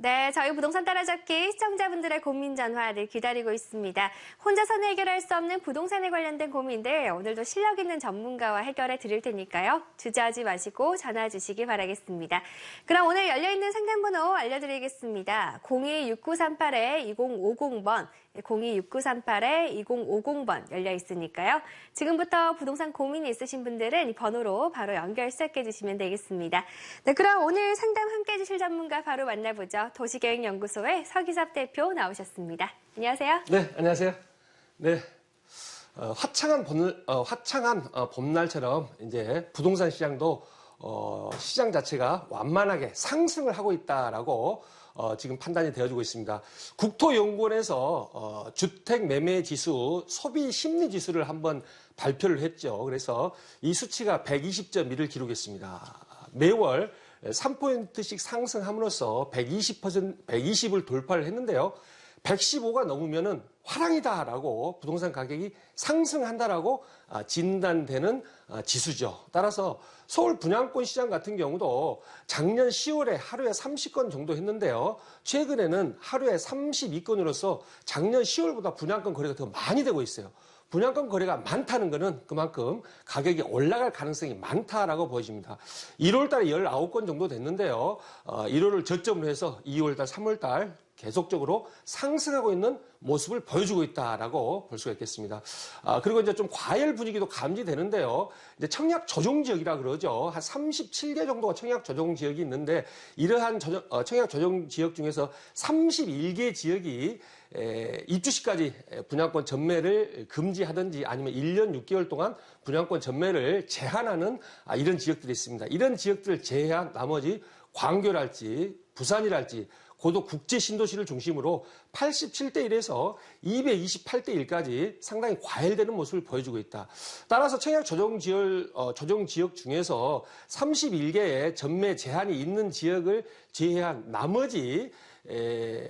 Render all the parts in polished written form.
네, 저희 부동산 따라잡기 시청자분들의 고민 전화를 기다리고 있습니다. 혼자서는 해결할 수 없는 부동산에 관련된 고민들 오늘도 실력 있는 전문가와 해결해 드릴 테니까요. 주저하지 마시고 전화 주시기 바라겠습니다. 그럼 오늘 열려있는 상담번호 알려드리겠습니다. 026938-2050번, 026938-2050번 열려 있으니까요. 지금부터 부동산 고민이 있으신 분들은 이 번호로 바로 연결 시작해 주시면 되겠습니다. 네, 그럼 오늘 상담 함께 해주실 전문가 바로 만나보죠. 도시계획연구소의 서기섭 대표 나오셨습니다. 안녕하세요. 네, 안녕하세요. 네, 화창한 봄날처럼 이제 부동산 시장도 시장 자체가 완만하게 상승을 하고 있다라고 지금 판단이 되어지고 있습니다. 국토연구원에서 주택 매매 지수, 소비 심리 지수를 한번 발표를 했죠. 그래서 이 수치가 120.1을 기록했습니다. 매월 3포인트씩 상승함으로써 120을 돌파를 했는데요. 115가 넘으면은 화랑이다라고 부동산 가격이 상승한다라고 진단되는 지수죠. 따라서 서울 분양권 시장 같은 경우도 작년 10월에 하루에 30건 정도 했는데요. 최근에는 하루에 32건으로서 작년 10월보다 분양권 거래가 더 많이 되고 있어요. 분양권 거래가 많다는 것은 그만큼 가격이 올라갈 가능성이 많다라고 보여집니다. 1월 달에 19건 정도 됐는데요. 1월을 저점으로 해서 2월 달, 3월 달 계속적으로 상승하고 있는 모습을 보여주고 있다라고 볼 수가 있겠습니다. 그리고 이제 좀 과열 분위기도 감지되는데요. 이제 청약 조정 지역이라 그러죠. 한 37개 정도가 청약 조정 지역이 있는데 이러한 청약 조정 지역 중에서 31개 지역이 입주 시까지 분양권 전매를 금지하든지 아니면 1년 6개월 동안 분양권 전매를 제한하는 이런 지역들이 있습니다. 이런 지역들을 제외한 나머지 광교랄지 부산이랄지 고도 국제 신도시를 중심으로 87대 1에서 228대 1까지 상당히 과열되는 모습을 보여주고 있다. 따라서 청약 조정 지역 중에서 31개의 전매 제한이 있는 지역을 제외한 나머지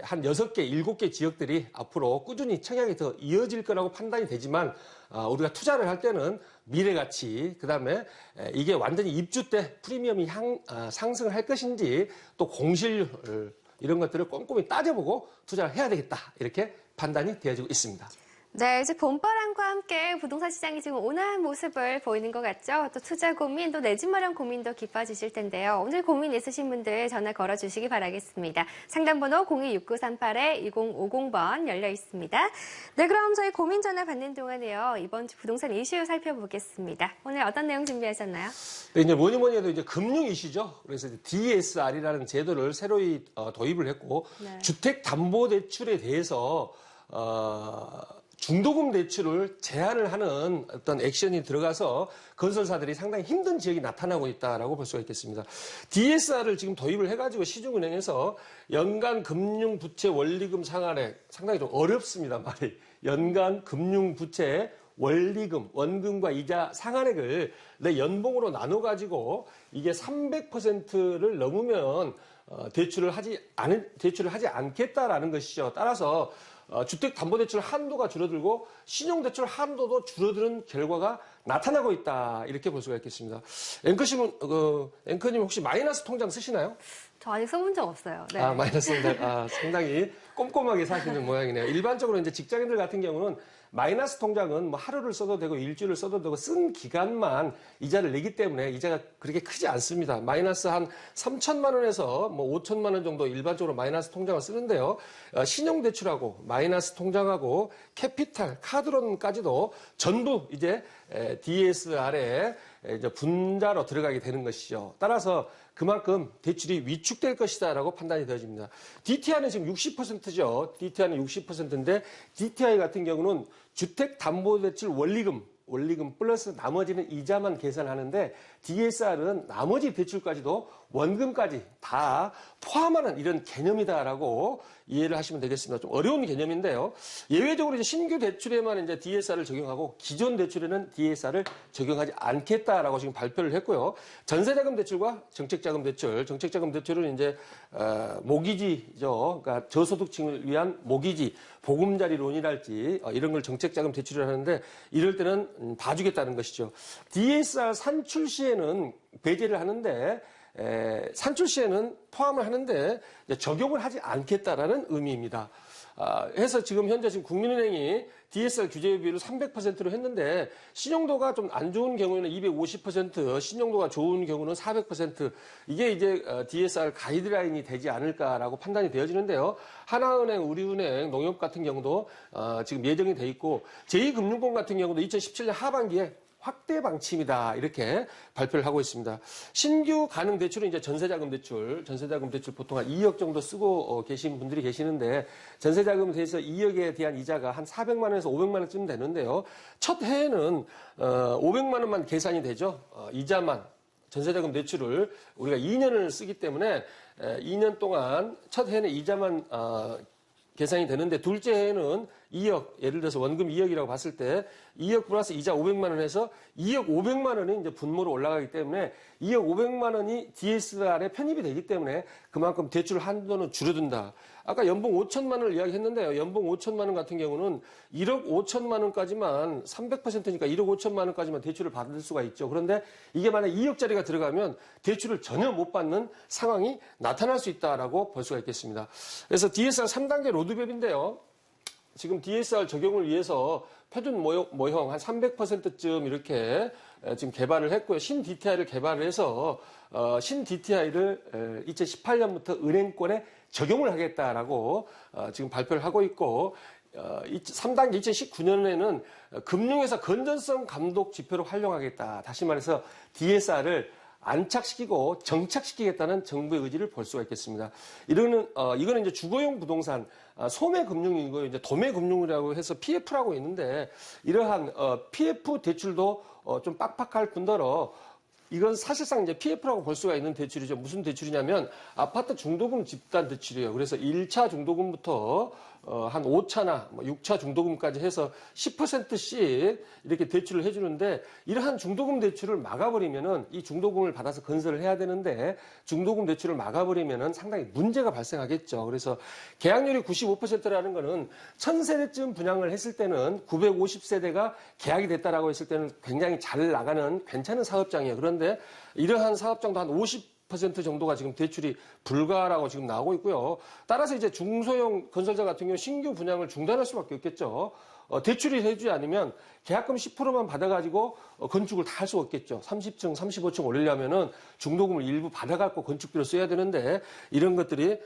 한 6개, 7개 지역들이 앞으로 꾸준히 청약이 더 이어질 거라고 판단이 되지만 우리가 투자를 할 때는 미래가치, 그 다음에 이게 완전히 입주 때 프리미엄이 상승을 할 것인지 또 공실률 이런 것들을 꼼꼼히 따져보고 투자를 해야 되겠다. 이렇게 판단이 되어지고 있습니다. 네, 이제 봄바람과 함께 부동산 시장이 지금 온화한 모습을 보이는 것 같죠? 또 투자 고민, 또 내 집 마련 고민도 깊어지실 텐데요. 오늘 고민 있으신 분들 전화 걸어주시기 바라겠습니다. 상담번호 026938-2050번 열려 있습니다. 네, 그럼 저희 고민 전화 받는 동안에요. 이번 주 부동산 이슈 살펴보겠습니다. 오늘 어떤 내용 준비하셨나요? 네, 이제 뭐니 해도 이제 금융 이슈죠. 그래서 DSR이라는 제도를 새로이 도입을 했고, 네. 주택담보대출에 대해서 중도금 대출을 제한을 하는 어떤 액션이 들어가서 건설사들이 상당히 힘든 지역이 나타나고 있다라고 볼 수가 있겠습니다. DSR을 지금 도입을 해가지고 시중은행에서 연간 금융부채 원리금 상환액 상당히 좀 어렵습니다, 말이. 연간 금융부채 원리금, 원금과 이자 상환액을 내 연봉으로 나눠가지고 이게 300%를 넘으면 대출을 하지 않겠다라는 것이죠. 따라서 주택담보대출 한도가 줄어들고 신용대출 한도도 줄어드는 결과가 나타나고 있다. 이렇게 볼 수가 있겠습니다. 앵커님 혹시 마이너스 통장 쓰시나요? 저 아직 써본 적 없어요. 네. 마이너스 통장. 상당히 꼼꼼하게 사시는 모양이네요. 일반적으로 이제 직장인들 같은 경우는 마이너스 통장은 뭐 하루를 써도 되고 일주일을 써도 되고 쓴 기간만 이자를 내기 때문에 이자가 그렇게 크지 않습니다. 마이너스 한 3천만 원에서 뭐 5천만 원 정도 일반적으로 마이너스 통장을 쓰는데요. 신용대출하고 마이너스 통장하고 캐피탈, 카드론까지도 전부 이제 DSR에 이제 분자로 들어가게 되는 것이죠. 따라서 그만큼 대출이 위축될 것이다라고 판단이 되어집니다. DTI는 지금 60%죠. DTI는 60%인데 DTI 같은 경우는 주택담보대출 원리금 플러스 나머지는 이자만 계산하는데 DSR은 나머지 대출까지도 원금까지 다 포함하는 이런 개념이다라고 이해를 하시면 되겠습니다. 좀 어려운 개념인데요. 예외적으로 이제 신규 대출에만 이제 DSR을 적용하고 기존 대출에는 DSR을 적용하지 않겠다라고 지금 발표를 했고요. 전세자금 대출과 정책자금 대출은 이제 모기지죠. 그러니까 저소득층을 위한 모기지, 보금자리론이랄지 이런 걸 정책자금 대출을 하는데 이럴 때는 봐주겠다는 것이죠. DSR 산출 시에는 배제를 하는데 산출시에는 포함을 하는데 이제 적용을 하지 않겠다라는 의미입니다. 해서 지금 현재 국민은행이 DSR 규제 비율을 300%로 했는데 신용도가 좀 안 좋은 경우에는 250%, 신용도가 좋은 경우는 400%, 이게 이제 DSR 가이드라인이 되지 않을까라고 판단이 되어지는데요. 하나은행, 우리은행, 농협 같은 경우도 지금 예정이 돼 있고 제2금융권 같은 경우도 2017년 하반기에 확대 방침이다 이렇게 발표를 하고 있습니다. 신규 가능 대출은 이제 전세자금 대출 보통 한 2억 정도 쓰고 계신 분들이 계시는데 전세자금에 대해서 2억에 대한 이자가 한 400만 원에서 500만 원쯤 되는데요. 첫 해에는 500만 원만 계산이 되죠. 이자만. 전세자금 대출을 우리가 2년을 쓰기 때문에 2년 동안 첫 해는 이자만 계산이 되는데 둘째 해에는 2억, 예를 들어서 원금 2억이라고 봤을 때 2억 플러스 이자 500만 원 해서 2억 500만 원이 이제 분모로 올라가기 때문에 2억 500만 원이 DSR에 편입이 되기 때문에 그만큼 대출 한도는 줄어든다. 아까 연봉 5천만 원을 이야기했는데요. 연봉 5천만 원 같은 경우는 1억 5천만 원까지만 300%니까 1억 5천만 원까지만 대출을 받을 수가 있죠. 그런데 이게 만약 2억짜리가 들어가면 대출을 전혀 못 받는 상황이 나타날 수 있다라고 볼 수가 있겠습니다. 그래서 DSR 3단계 로드맵인데요. 지금 DSR 적용을 위해서 표준 모형 한 300%쯤 이렇게 지금 개발을 했고요. 신 DTI를 개발을 해서 신 DTI를 2018년부터 은행권에 적용을 하겠다라고 지금 발표를 하고 있고 3단계 2019년에는 금융회사 건전성 감독 지표로 활용하겠다. 다시 말해서 DSR을 안착시키고 정착시키겠다는 정부의 의지를 볼 수가 있겠습니다. 이거는 이제 주거용 부동산, 소매금융이고 이제 도매금융이라고 해서 PF라고 있는데 이러한 PF 대출도 좀 빡빡할 뿐더러 이건 사실상 이제 PF라고 볼 수가 있는 대출이죠. 무슨 대출이냐면 아파트 중도금 집단 대출이에요. 그래서 1차 중도금부터 한 5차나 6차 중도금까지 해서 10%씩 이렇게 대출을 해주는데 이러한 중도금 대출을 막아버리면은 이 중도금을 받아서 건설을 해야 되는데 중도금 대출을 막아버리면은 상당히 문제가 발생하겠죠. 그래서 계약률이 95%라는 거는 1000세대쯤 분양을 했을 때는 950세대가 계약이 됐다라고 했을 때는 굉장히 잘 나가는 괜찮은 사업장이에요. 그런데 이러한 사업장도 한 50% 정도가 지금 대출이 불가라고 지금 나오고 있고요. 따라서 이제 중소형 건설사 같은 경우 신규 분양을 중단할 수밖에 없겠죠. 대출이 해주지 않으면 계약금 10%만 받아가지고 건축을 다 할 수 없겠죠. 30층, 35층 올리려면은 중도금을 일부 받아갖고 건축비로 써야 되는데 이런 것들이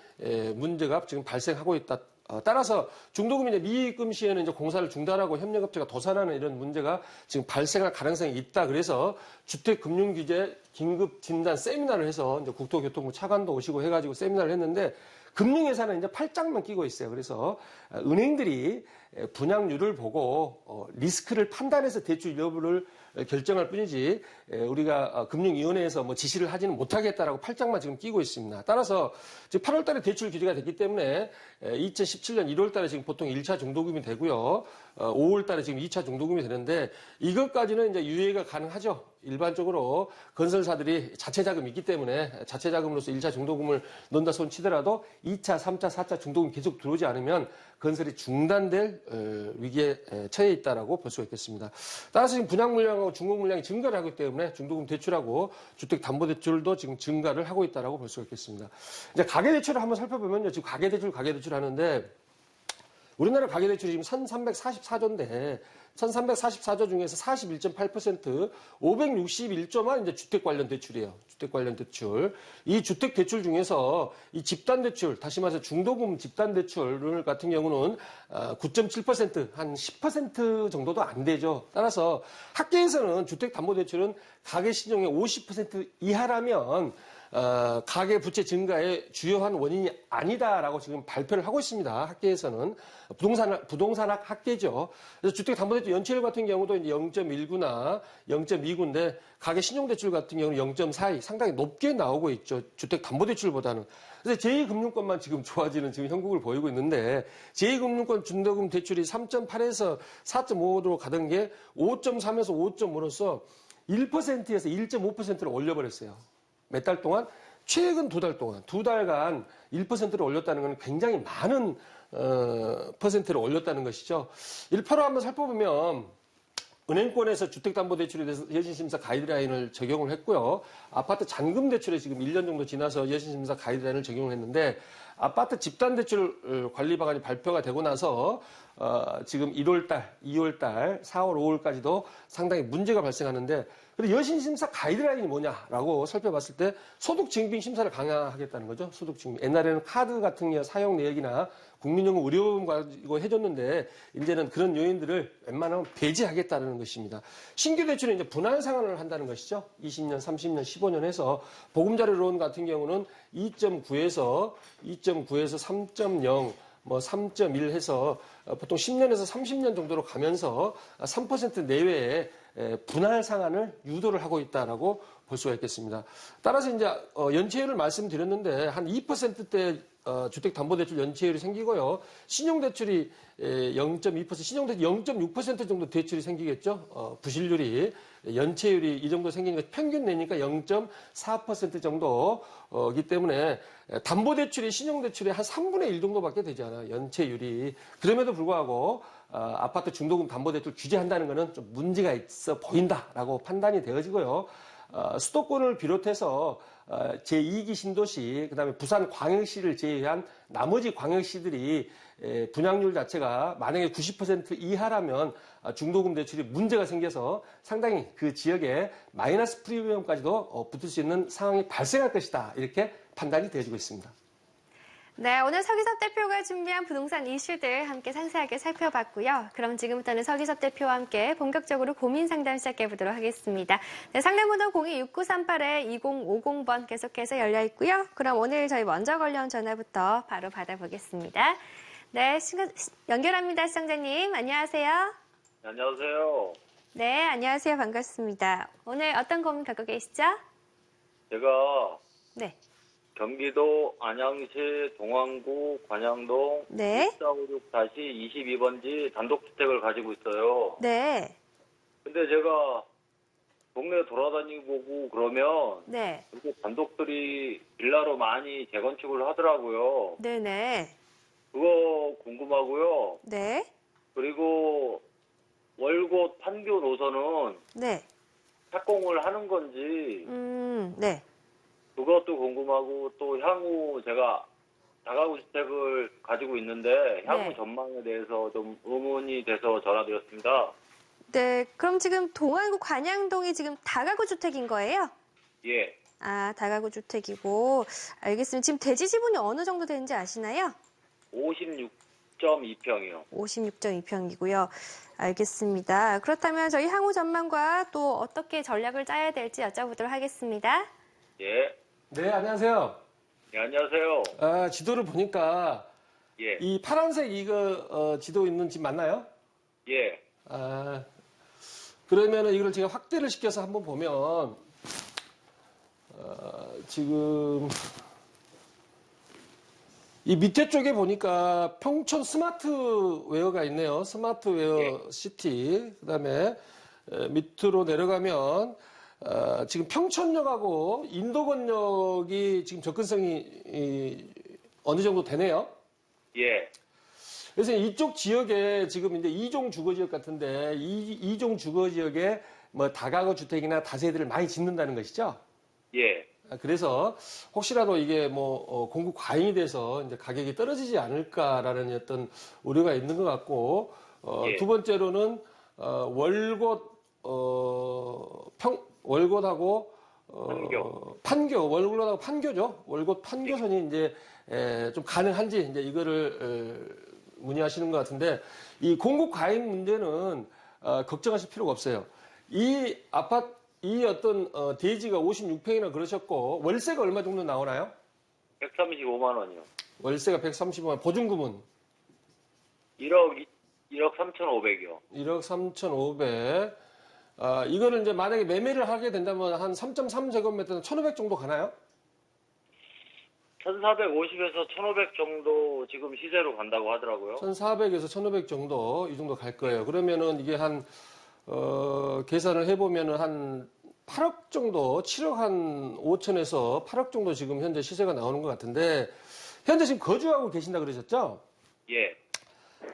문제가 지금 발생하고 있다. 따라서 중도금 이제 미입금 시에는 이제 공사를 중단하고 협력업체가 도산하는 이런 문제가 지금 발생할 가능성이 있다. 그래서 주택금융규제 긴급 진단 세미나를 해서 이제 국토교통부 차관도 오시고 해가지고 세미나를 했는데 금융회사는 이제 팔짱만 끼고 있어요. 그래서 은행들이 분양률을 보고 리스크를 판단해서 대출 여부를 결정할 뿐이지 우리가 금융위원회에서 뭐 지시를 하지는 못하겠다라고 팔짱만 지금 끼고 있습니다. 따라서 지금 8월 달에 대출 규제가 됐기 때문에 2017년 1월 달에 지금 보통 1차 중도금이 되고요. 5월 달에 지금 2차 중도금이 되는데 이것까지는 이제 유예가 가능하죠. 일반적으로 건설사들이 자체 자금이 있기 때문에 자체 자금으로서 1차 중도금을 넣는다 손 치더라도 2차, 3차, 4차 중도금 계속 들어오지 않으면 건설이 중단될 위기에 처해 있다라고 볼 수가 있겠습니다. 따라서 지금 분양 물량하고 중공 물량이 증가를 하기 때문에 중도금 대출하고 주택담보대출도 지금 증가를 하고 있다라고 볼 수가 있겠습니다. 이제 가계대출을 한번 살펴보면요, 지금 가계대출 하는데 우리나라 가계대출이 지금 1,344조인데 1,344조 중에서 41.8%, 561조만 이제 주택 관련 대출이에요. 주택 관련 대출. 이 주택 대출 중에서 이 집단 대출, 다시 말해서 중도금 집단 대출 같은 경우는 9.7%, 한 10% 정도도 안 되죠. 따라서 학계에서는 주택담보대출은 가계 신용의 50% 이하라면 가계 부채 증가의 주요한 원인이 아니다라고 지금 발표를 하고 있습니다. 학계에서는 부동산학 학계죠. 그래서 주택담보대출 연체율 같은 경우도 이제 0.19나 0.29인데 가계 신용대출 같은 경우는 0.42 상당히 높게 나오고 있죠. 주택담보대출보다는. 그래서 제2금융권만 지금 좋아지는 지금 형국을 보이고 있는데 제2금융권 중도금 대출이 3.8에서 4.5로 가던 게 5.3에서 5.5로서 1%에서 1.5%로 올려버렸어요. 몇 달 동안? 최근 2달 동안, 2달간 1%를 올렸다는 건 굉장히 많은 퍼센트를 올렸다는 것이죠. 1%로 한번 살펴보면 은행권에서 주택담보대출에 대해서 여신심사 가이드라인을 적용을 했고요. 아파트 잔금대출에 지금 1년 정도 지나서 여신심사 가이드라인을 적용을 했는데 아파트 집단대출 관리 방안이 발표가 되고 나서 지금 1월달, 2월달, 4월, 5월까지도 상당히 문제가 발생하는데 근데 여신심사 가이드라인이 뭐냐라고 살펴봤을 때 소득증빙 심사를 강화하겠다는 거죠. 소득증빙. 옛날에는 카드 같은 사용 내역이나 국민연금 의료보험 가지고 해줬는데 이제는 그런 요인들을 웬만하면 배제하겠다는 것입니다. 신규 대출은 이제 분할 상환을 한다는 것이죠. 20년, 30년, 15년 해서 보금자리론 같은 경우는 2.9에서 3.0 뭐 3.1 해서 보통 10년에서 30년 정도로 가면서 3% 내외의 분할 상환을 유도를 하고 있다라고 볼 수가 있겠습니다. 따라서 이제 연체율을 말씀드렸는데 한 2%대 주택담보대출 연체율이 생기고요. 신용대출이 0.2%, 신용대출 0.6% 정도 대출이 생기겠죠. 부실률이 연체율이 이 정도 생기니까 평균 내니까 0.4% 정도이기 때문에 담보대출이 신용대출의 한 3분의 1 정도밖에 되지 않아요. 연체율이. 그럼에도 불구하고 아파트 중도금 담보대출 규제한다는 것은 좀 문제가 있어 보인다라고 판단이 되어지고요. 수도권을 비롯해서 제2기 신도시, 그다음에 부산 광역시를 제외한 나머지 광역시들이 분양률 자체가 만약에 90% 이하라면 중도금 대출이 문제가 생겨서 상당히 그 지역에 마이너스 프리미엄까지도 붙을 수 있는 상황이 발생할 것이다. 이렇게 판단이 되어지고 있습니다. 네, 오늘 서기섭 대표가 준비한 부동산 이슈들 함께 상세하게 살펴봤고요. 그럼 지금부터는 서기섭 대표와 함께 본격적으로 고민 상담 시작해 보도록 하겠습니다. 네, 상담번호 026938-2050번 계속해서 열려 있고요. 그럼 오늘 저희 먼저 걸려온 전화부터 바로 받아보겠습니다. 네, 연결합니다. 시청자님. 안녕하세요. 네, 안녕하세요. 네, 안녕하세요. 반갑습니다. 오늘 어떤 고민 갖고 계시죠? 제가 네. 경기도 안양시 동안구 관양동 네. 1456-22번지 단독주택을 가지고 있어요. 네. 근데 제가 동네 돌아다니고 보고 그러면 네. 이렇게 단독들이 빌라로 많이 재건축을 하더라고요. 네네. 그거 궁금하고요. 네. 그리고 월곶 판교 노선은 네. 착공을 하는 건지 네. 그것도 궁금하고 또 향후 제가 다가구 주택을 가지고 있는데 향후 네. 전망에 대해서 좀 의문이 돼서 전화드렸습니다. 네, 그럼 지금 동안구 관양동이 지금 다가구 주택인 거예요? 예, 아, 다가구 주택이고. 알겠습니다. 지금 대지 지분이 어느 정도 되는지 아시나요? 56.2평이요. 56.2평이고요. 알겠습니다. 그렇다면 저희 향후 전망과 또 어떻게 전략을 짜야 될지 여쭤보도록 하겠습니다. 예, 네, 안녕하세요. 예, 안녕하세요. 지도를 보니까 예, 이 파란색 이거 지도 있는 집 맞나요? 예, 그러면은 이걸 제가 확대를 시켜서 한번 보면 지금 이 밑에 쪽에 보니까 평촌 스마트웨어가 있네요. 스마트웨어 시티. 그다음에 밑으로 내려가면 지금 평촌역하고 인도건역이 지금 접근성이 어느 정도 되네요. 예, 그래서 이쪽 지역에 지금 이제 2종 주거지역 같은데 이 2종 주거지역에 뭐 다가구 주택이나 다세대를 많이 짓는다는 것이죠. 예, 그래서 혹시라도 이게 뭐 공급 과잉이 돼서 이제 가격이 떨어지지 않을까라는 어떤 우려가 있는 것 같고 예. 두 번째로는 월곶하고 월곶하고 판교죠. 월곶 판교선이 이제 좀 가능한지 이제 이거를 문의하시는 것 같은데 이 공급 과잉 문제는 걱정하실 필요가 없어요. 이 아파트 이 어떤 대지가 56평이나 그러셨고 월세가 얼마 정도 나오나요? 135만 원이요. 월세가 135만, 보증금은 1억 3,500이요. 1억 3,500. 이거를 이제 만약에 매매를 하게 된다면 한 3.3제곱미터는 1,500 정도 가나요? 1,450에서 1,500 정도 지금 시세로 간다고 하더라고요. 1,400에서 1,500 정도, 이 정도 갈 거예요. 그러면은 이게 계산을 해보면은 한 8억 정도, 7억 한 5천에서 8억 정도 지금 현재 시세가 나오는 것 같은데, 현재 지금 거주하고 계신다 그러셨죠? 예,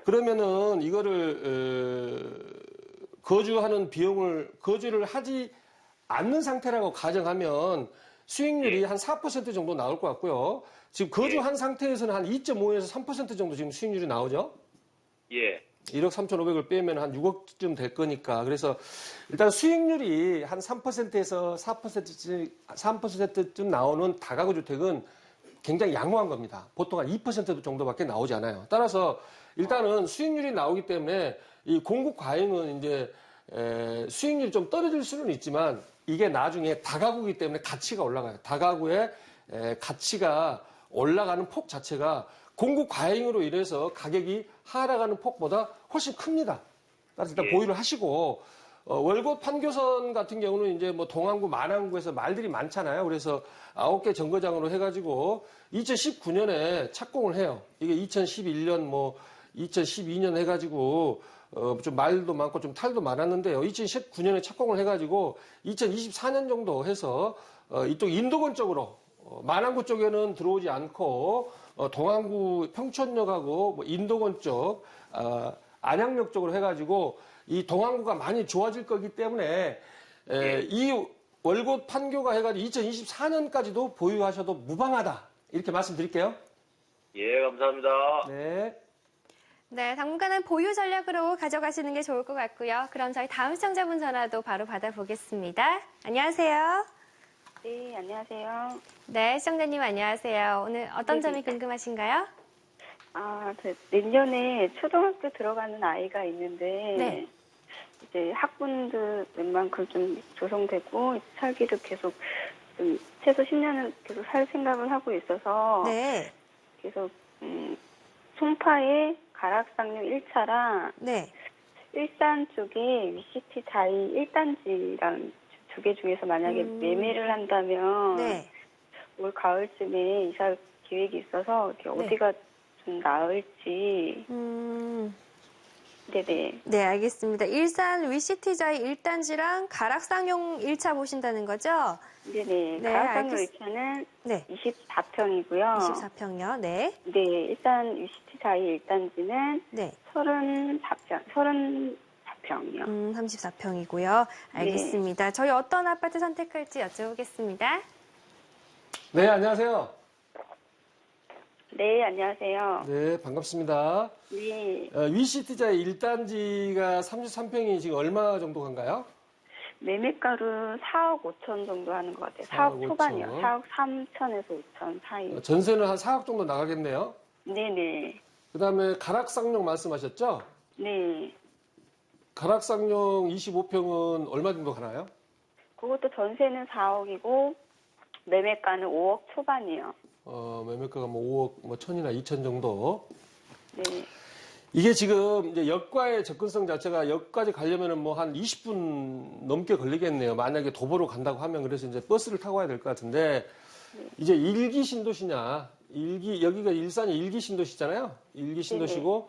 그러면은 이거를 거주하는 비용을 거주를 하지 않는 상태라고 가정하면 수익률이 한 4% 정도 나올 것 같고요. 지금 거주한 상태에서는 한 2.5에서 3% 정도 지금 수익률이 나오죠. 예. 1억 3,500을 빼면 한 6억쯤 될 거니까. 그래서 일단 수익률이 한 3%에서 4%쯤 나오는 다가구 주택은 굉장히 양호한 겁니다. 보통 한 2% 정도밖에 나오지 않아요. 따라서 일단은 수익률이 나오기 때문에 이 공급 과잉은 이제 수익률이 좀 떨어질 수는 있지만 이게 나중에 다가구이기 때문에 가치가 올라가요. 다가구의 가치가 올라가는 폭 자체가 공급 과잉으로 인해서 가격이 하락하는 폭보다 훨씬 큽니다. 따라서 일단 보유를 하시고 월곶 판교선 같은 경우는 이제 뭐 동안구, 만안구에서 말들이 많잖아요. 그래서 9개 정거장으로 해가지고 2019년에 착공을 해요. 이게 2011년 뭐 2012년 해가지고 좀 말도 많고 좀 탈도 많았는데요. 2019년에 착공을 해가지고 2024년 정도 해서 이쪽 인도권 쪽으로 만안구 쪽에는 들어오지 않고 동안구 평촌역하고 뭐 인도권 쪽 안양역 쪽으로 해가지고 이 동안구가 많이 좋아질 거기 때문에 이 월곶 판교가 해가지고 2024년까지도 보유하셔도 무방하다 이렇게 말씀드릴게요. 예, 감사합니다. 네. 네, 당분간은 보유 전략으로 가져가시는 게 좋을 것 같고요. 그럼 저희 다음 시청자분 전화도 바로 받아보겠습니다. 안녕하세요. 네, 안녕하세요. 네, 시청자님 안녕하세요. 오늘 어떤 점이 궁금하신가요? 내년에 초등학교 들어가는 아이가 있는데, 네. 이제 학군도 웬만큼 좀 조성되고, 살기도 계속 좀 최소 10년은 계속 살 생각을 하고 있어서, 네. 계속, 송파의 가락상류 1차랑 네. 일산 쪽에 위시티 자이 1단지랑 두 개 중에서 만약에 매매를 한다면, 네. 올 가을쯤에 이사 계획이 있어서 이렇게 어디가 좀 나을지. 네네. 네, 알겠습니다. 일산 위시티자이 1단지랑 가락상용 1차 보신다는 거죠? 네네. 네, 가락상로 1차는 네. 24평이고요. 24평요. 네. 네, 일산 위시티 자이 1단지는 네. 34평이요. 34평이고요. 알겠습니다. 저희 어떤 아파트 선택할지 여쭤보겠습니다. 네, 안녕하세요. 네, 안녕하세요. 네, 반갑습니다. 네, 위시티자의 1단지가 33평이 지금 얼마 정도 간가요? 매매가로 4억 5천 정도 하는 것 같아요. 4억 4억 초반이요. 5천. 4억 3천에서 5천 사이. 전세는 한 4억 정도 나가겠네요. 네네. 그 다음에 가락상용 말씀하셨죠? 네. 가락상용 25평은 얼마 정도 가나요? 그것도 전세는 4억이고 매매가는 5억 초반이요. 매매가가 뭐 5억, 뭐 1000이나 2000 정도. 네. 이게 지금 이제 역과의 접근성 자체가 역까지 가려면은 뭐 한 20분 넘게 걸리겠네요. 만약에 도보로 간다고 하면 그래서 이제 버스를 타고 가야 될 것 같은데 이제 일기 신도시냐, 여기가 일산이 일기 신도시잖아요. 일기 신도시고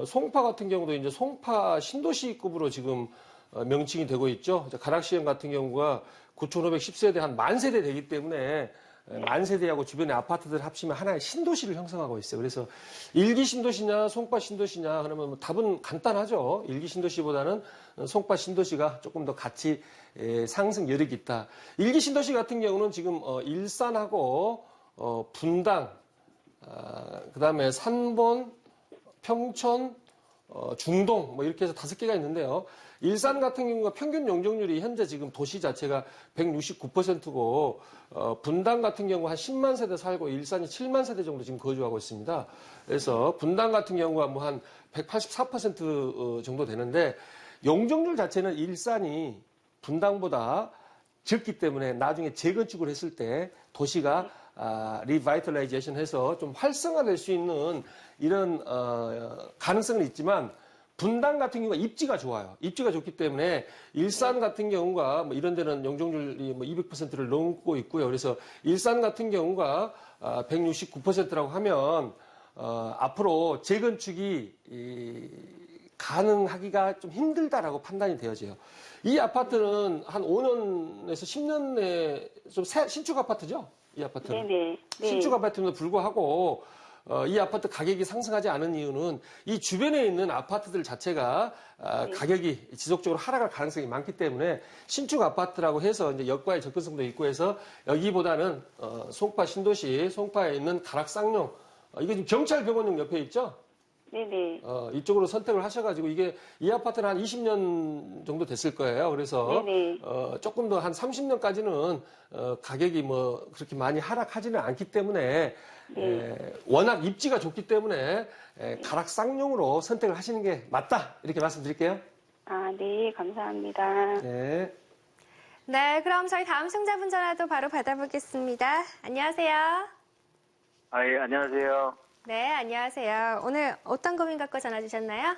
송파 같은 경우도 이제 송파 신도시급으로 지금 명칭이 되고 있죠. 가락시형 같은 경우가 9,510세대 한 만세대 되기 때문에 만세대하고 주변의 아파트들 합치면 하나의 신도시를 형성하고 있어요. 그래서 일기 신도시냐 송파 신도시냐 그러면 뭐 답은 간단하죠. 일기 신도시보다는 송파 신도시가 조금 더 가치 상승 여력이 있다. 일기 신도시 같은 경우는 지금 일산하고 분당 그다음에 산본 평촌 중동 뭐 이렇게 해서 5개가 있는데요. 일산 같은 경우가 평균 용적률이 현재 지금 도시 자체가 169%고 분당 같은 경우 한 10만 세대 살고 일산이 7만 세대 정도 지금 거주하고 있습니다. 그래서 분당 같은 경우가 뭐 한 184% 정도 되는데 용적률 자체는 일산이 분당보다 적기 때문에 나중에 재건축을 했을 때 도시가 리바이털라이제이션 해서 좀 활성화될 수 있는 이런 가능성은 있지만 분당 같은 경우가 입지가 좋아요. 입지가 좋기 때문에 일산 같은 경우가 뭐 이런 데는 용적률이 뭐 200%를 넘고 있고요. 그래서 일산 같은 경우가 169%라고 하면 앞으로 재건축이 가능하기가 좀 힘들다라고 판단이 되어져요. 이 아파트는 한 5년에서 10년 내에 좀 신축 아파트죠? 이 아파트는. 네네. 네. 신축 아파트임에도 불구하고 이 아파트 가격이 상승하지 않은 이유는 이 주변에 있는 아파트들 자체가 가격이 지속적으로 하락할 가능성이 많기 때문에 신축 아파트라고 해서 이제 역과의 접근성도 있고 해서 여기보다는 송파 신도시 송파에 있는 가락쌍용 이게 지금 경찰병원역 옆에 있죠? 네네. 이쪽으로 선택을 하셔가지고 이 아파트는 한 20년 정도 됐을 거예요. 그래서 네네. 조금 더 한 30년까지는 가격이 뭐 그렇게 많이 하락하지는 않기 때문에 워낙 입지가 좋기 때문에 가락쌍용으로 선택을 하시는 게 맞다 이렇게 말씀드릴게요. 아, 네, 감사합니다. 네. 네, 그럼 저희 다음 승자분 전화도 바로 받아보겠습니다. 안녕하세요. 아, 예, 안녕하세요. 네, 안녕하세요. 오늘 어떤 고민 갖고 전화 주셨나요?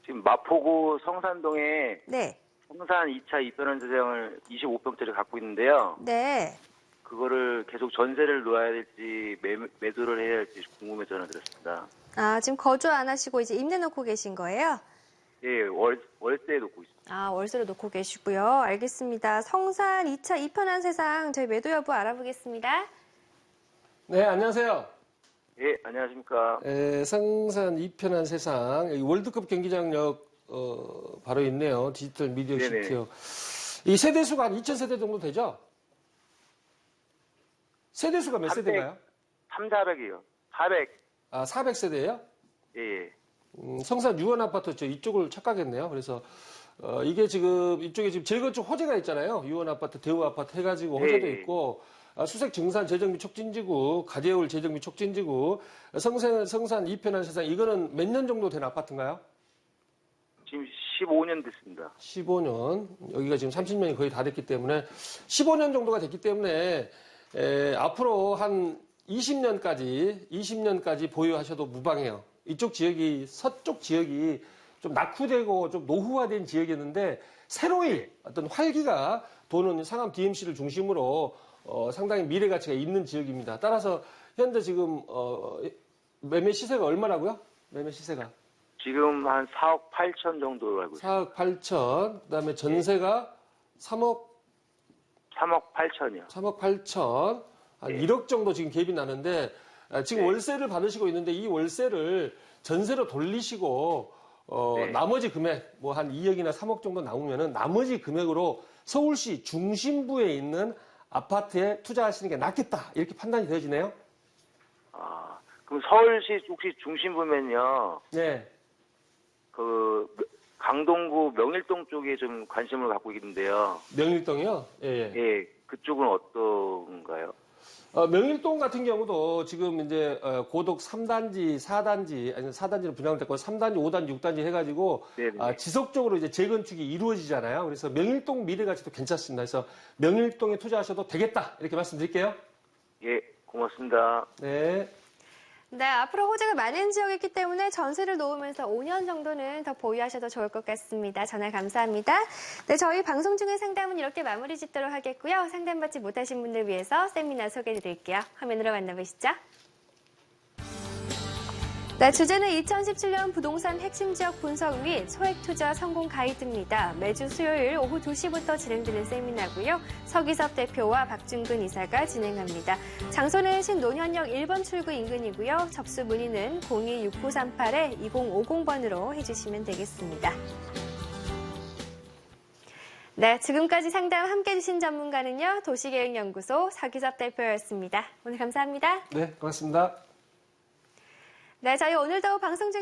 지금 마포구 성산동에 네. 성산 2차 이편한 세상을 25평짜리 갖고 있는데요. 네. 그거를 계속 전세를 놓아야 될지 매도를 해야 할지 궁금해 전화드렸습니다. 아, 지금 거주 안 하시고 이제 임대 놓고 계신 거예요? 예, 월세에 놓고 있습니다. 아, 월세로 놓고 계시고요. 알겠습니다. 성산 2차 이편한 세상 저희 매도 여부 알아보겠습니다. 네, 안녕하세요. 예, 안녕하십니까. 성산 이편한 세상 여기 월드컵 경기장역 바로 있네요. 디지털 미디어 네네. 시티요. 이 세대수가 한 2,000세대 정도 되죠? 세대수가 몇 300. 세대인가요? 400이요. 400. 아, 400세대예요? 예, 예. 성산 유원 아파트 저 이쪽을 착각했네요. 그래서 이게 지금 이쪽에 지금 재건축 호재가 있잖아요. 유원 아파트, 대우 아파트 해가지고 호재도 네. 있고 수색 증산 재정비 촉진지구, 가재울 재정비 촉진지구, 성산 이편한 세상 이거는 몇 년 정도 된 아파트인가요? 지금 15년 됐습니다. 15년. 여기가 지금 30년이 거의 다 됐기 때문에 15년 정도가 됐기 때문에 앞으로 한 20년까지 보유하셔도 무방해요. 이쪽 지역이 서쪽 지역이 좀 낙후되고 좀 노후화된 지역이었는데 새로이 어떤 활기가 도는 상암 DMC를 중심으로 상당히 미래 가치가 있는 지역입니다. 따라서 현재 지금 매매 시세가 얼마라고요? 매매 시세가 지금 한 4억 8천 정도로 알고 있습니다. 4억 8천. 그다음에 전세가 3억 8천이요. 8천. 한 1억 정도 지금 갭이 나는데 지금 월세를 받으시고 있는데 이 월세를 전세로 돌리시고 나머지 금액 뭐 한 2억이나 3억 정도 나오면은 나머지 금액으로 서울시 중심부에 있는 아파트에 투자하시는 게 낫겠다 이렇게 판단이 되어지네요. 아, 그럼 서울시 혹시 중심부면요. 네. 그 강동구 명일동 쪽에 좀 관심을 갖고 있는데요. 명일동이요? 예. 예, 그쪽은 어떤가요? 명일동 같은 경우도 지금 이제 고독 3단지, 4단지, 아니 4단지로 분양을 됐고 3단지, 5단지, 6단지 해가지고 네네. 지속적으로 이제 재건축이 이루어지잖아요. 그래서 명일동 미래 가치도 괜찮습니다. 그래서 명일동에 투자하셔도 되겠다 이렇게 말씀드릴게요. 예, 고맙습니다. 네. 네, 앞으로 호재가 많은 지역이기 때문에 전세를 놓으면서 5년 정도는 더 보유하셔도 좋을 것 같습니다. 전화 감사합니다. 네, 저희 방송 중에 상담은 이렇게 마무리 짓도록 하겠고요. 상담받지 못하신 분들 위해서 세미나 소개해드릴게요. 화면으로 만나보시죠. 네, 주제는 2017년 부동산 핵심 지역 분석 및 소액 투자 성공 가이드입니다. 매주 수요일 오후 2시부터 진행되는 세미나고요. 서기섭 대표와 박준근 이사가 진행합니다. 장소는 신논현역 1번 출구 인근이고요. 접수 문의는 026938-2050번으로 해주시면 되겠습니다. 네, 지금까지 상담 함께해 주신 전문가는요. 도시계획연구소 서기섭 대표였습니다. 오늘 감사합니다. 네, 고맙습니다. 네, 저희 오늘도 방송 중에